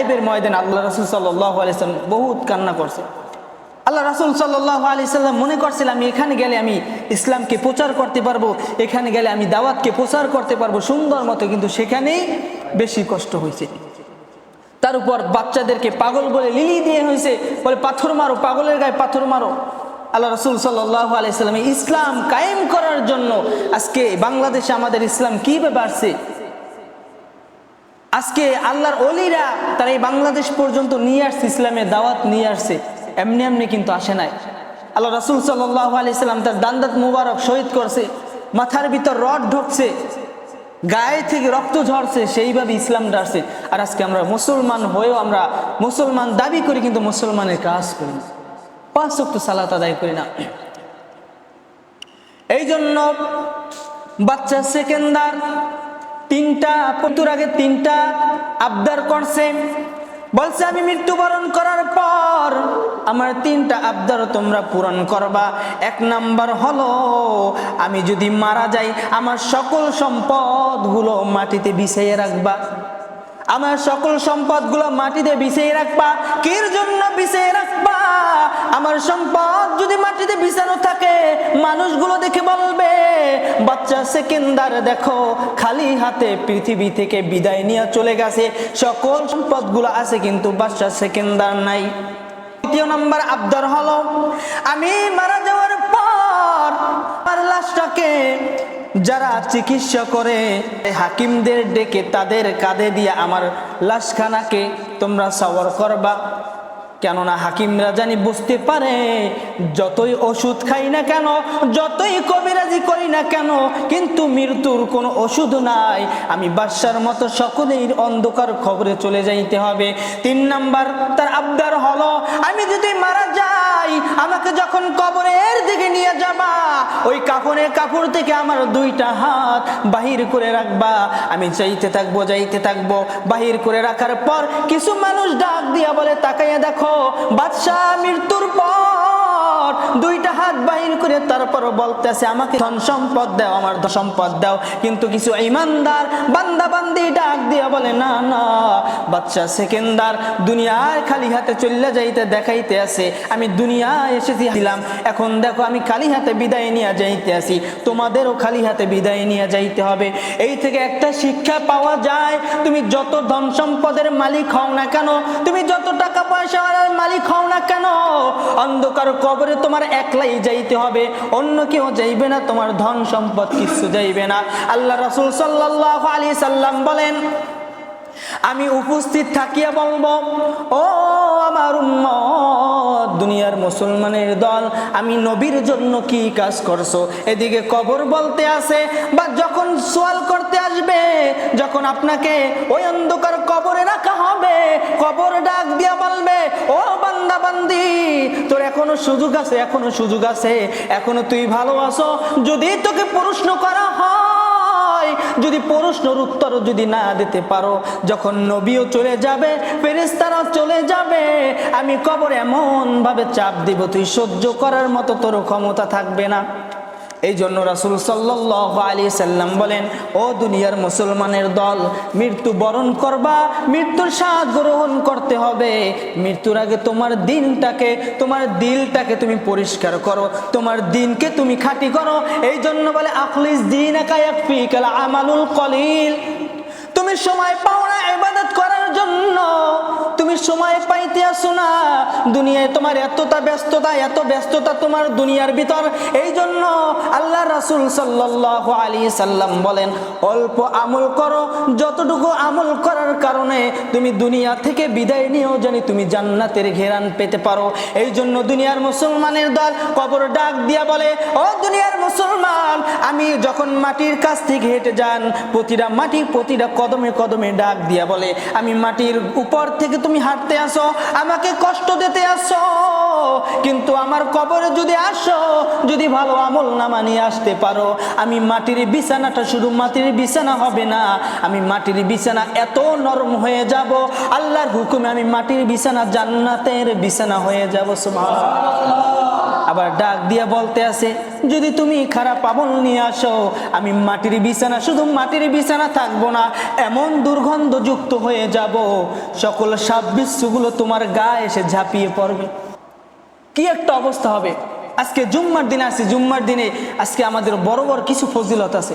তায়েবের ময়দানে আল্লাহ রাসূল সাল্লাল্লাহু আলাইহি সাল্লাম বহুত কান্না করছে। আল্লাহ রাসূল সাল্লাল্লাহু আলাইহি সাল্লাম মনে করছিলেন আমি এখানে গেলে আমি ইসলামকে প্রচার করতে পারবো, এখানে গেলে আমি দাওয়াতকে প্রচার করতে পারবো সুন্দর মতো, কিন্তু সেখানেই বেশি কষ্ট হয়েছে। তার উপর বাচ্চাদেরকে পাগল বলে লিলি দিয়ে হয়েছে, বলে পাথর মারো, পাগলের গায়ে পাথর মারো। আল্লাহ রাসূল সাল্লাল্লাহু আলাইহি সাল্লাম ইসলাম কায়েম করার জন্য আজকে বাংলাদেশে আমাদের ইসলাম কিভাবে আসছে, আজকে আল্লাহর ওলিরা তারা এই বাংলাদেশ পর্যন্ত নিয়ে আসছে, ইসলামের দাওয়াত নিয়ে আসছে, এমনি এমনি কিন্তু আসে নাই। আল্লাহ রাসূল সাল্লাল্লাহু আলাইহি সাল্লাম তার দান্দাত মুবারক শহীদ করছে, মাথার ভিতর রড ঢুকছে, গায়ে থেকে রক্ত ঝরছে, সেইভাবে ইসলামটা আসছে। আর আজকে আমরা মুসলমান হয়েও আমরা মুসলমান দাবি করি, কিন্তু মুসলমানের কাজ করি না, 5 ওয়াক্ত সালাত আদায় করি না। এই জন্য বাচ্চা সেকেন্দার 3টা পুতুর আগে 3টা আবদার করছে, বলছে আমি মৃত্যুবরণ করার পর আমার 3টা আবদার তোমরা পূরণ করবা। 1 নাম্বার হলো আমি যদি মারা যাই আমার সকল সম্পদগুলো মাটিতে বিছিয়ে রাখবা, আমার সকল সম্পদগুলো মাটিতে বিছিয়ে রাখবা। কির জন্য বিছিয়ে রাখবা? আমার সম্পদ যদি মাটিতে বিছানো থাকে মানুষগুলো দেখে বলবে বাচ্চা সেকেন্দার দেখো খালি হাতে পৃথিবী থেকে বিদায় নিয়ে চলে গেছে, সকল সম্পদগুলো আছে কিন্তু বাচ্চা সেকেন্দার নাই। 2 নাম্বার আবদার হলো আমি মারা যাওয়ার পর আমার লাশটাকে যারা চিকিৎসা করে হাকিমদের ডেকে তাদের কাঁধে দিয়ে আমার লাশখানাকে তোমরা সওয়ার করবা। কেননা হাকিমরা জানি বুঝতে পারে যতই ওষুধ খাই না কেন, যতই কবিরাজি করি না কেন, কিন্তু মৃত্যুর কোনো ওষুধ নাই। আমি বাদশার মতো সকলেই অন্ধকার খবরে চলে যাইতে হবে। 3 নাম্বার তার আবদার হলো আমি যদি মারা যাই আমাকে যখন কবরের দিকে নিয়ে যাবা ওই কাফনের কাপড় থেকে আমার 2টা হাত বাহির করে রাখবা। আমি যাইতে থাকবো বাহির করে রাখার পর কিছু মানুষ ডাক দিয়া বলে তাকাইয়া দেখো বাদশাহ মৃত্যুর পর 2টা হাত বাহির করে তারপর বলতেছে আমাকে ধন সম্পদ দাও, আমার সম্পদ দাও। কিন্তু কিছু ঈমানদার বান্দা বান্দি ডাক দিয়া বলে না না বাদশাহ সেকেন্দার দুনিয়ার খালি হাতে চলে যাইতে দেখাইতে আছে, আমি দুনিয়ায় এসেছিলাম, এখন দেখো আমি খালি হাতে বিদায় নিয়ে যাইতে আসি, তোমাদেরও খালি হাতে বিদায় নিয়ে যাইতে হবে। এই থেকে একটা শিক্ষা পাওয়া যায় তুমি যত ধন সম্পদের মালিক হও না কেন, তুমি যত টাকা পয়সার মালিক হও না কেন, অন্ধকার কবরে তোমার একলাই যাইতে হবে, অন্য কেউ যাইবে না, তোমার ধন সম্পদ কিছু যাইবে না। আল্লাহ রাসূল সাল্লাল্লাহু আলাইহি সাল্লাম বলেন আমি উপস্থিত থাকিয়া বলবো ও আমার উম্মত দুনিয়ার মুসলমানের দল আমি নবীর জন্য কি কাজ করছো। এদিকে কবর বলতে আসে বা যখন সওয়াল করতে আসবে, যখন আপনাকে ওই অন্ধকার কবরে রাখা হবে কবর ডাক দিয়া বলবে ও বান্দা বান্দি তোর এখনো সুযোগ আছে, এখনো তুই ভালো আছো। যদি তোকে প্রশ্ন করা হয়, যদি প্রশ্নের উত্তর যদি না দিতে পারো, যখন নবীও চলে যাবে ফেরেশতারাও চলে যাবে, আমি কবর এমন ভাবে চাপ দিব তুই সহ্য করার মতো তোর ক্ষমতা থাকবে না। এই জন্য রাসূল সাল্লাল্লাহু আলাইহি সাল্লাম বলেন ও দুনিয়ার মুসলমানের দল মৃত্যু বরণ করবা, মৃত্যুর স্বাদ গ্রহণ করতে হবে। মৃত্যুর আগে তোমার দিলটাকে তুমি পরিষ্কার করো, তোমার দিনকে তুমি খাঁটি করো। এই জন্য বলে আখলিস দীনাকা ইয়াকফিকাল আমালুল কলিল। তুমি সময় পাও না ইবাদত করার জন্য, তুমি সময় পাইতে আসো না, দুনিয়ায় তোমার এত ব্যস্ততা তোমার দুনিয়ার ভিতর। এই জন্য আল্লাহ রাসূল সাল্লাল্লাহু আলাইহি সাল্লাম বলেন অল্প আমল করো, যতটুকু আমল করার কারণে তুমি দুনিয়া থেকে বিদায় নিয়েও জানি তুমি জান্নাতের ঘেরান পেতে পারো। এই জন্য দুনিয়ার মুসলমানের দল কবর ডাক দিয়া বলে ও দুনিয়ার মুসলমান আমি যখন মাটির কাছ থেকে হেঁটে যান প্রতিটা কদমে কদমে ডাক দিয়া বলে আমি মাটির উপর থেকে তুমি হাঁটতে আসো, আমাকে কষ্ট দিতে আসো, কিন্তু আমার কবরে যদি আসো, যদি ভালো আমল নামা নিয়ে আসতে পারো, আমি মাটির বিছানাটা শুধু মাটির বিছানা হবে না, আমি মাটির বিছানা এত নরম হয়ে যাব, আল্লাহর হুকুমে আমি মাটির বিছানা জান্নাতের বিছানা হয়ে যাব। সুবহানাল্লাহ। আবার ডাক দিয়ে বলতে আছে, যদি তুমি খারাপ আমল নিয়ে আসো, আমি মাটির বিছানা, শুধু মাটির বিছানা থাকবো না, এমন দুর্গন্ধযুক্ত হয়ে যাব, সকল সাপ বিচ্ছুগুলো তোমার গায়ে এসে ঝাঁপিয়ে পড়বে। কি একটা অবস্থা হবে। আজকে জুম্মার দিন আছে, জুম্মার দিনে আজকে আমাদের বড় বড় কিছু ফজিলত আছে।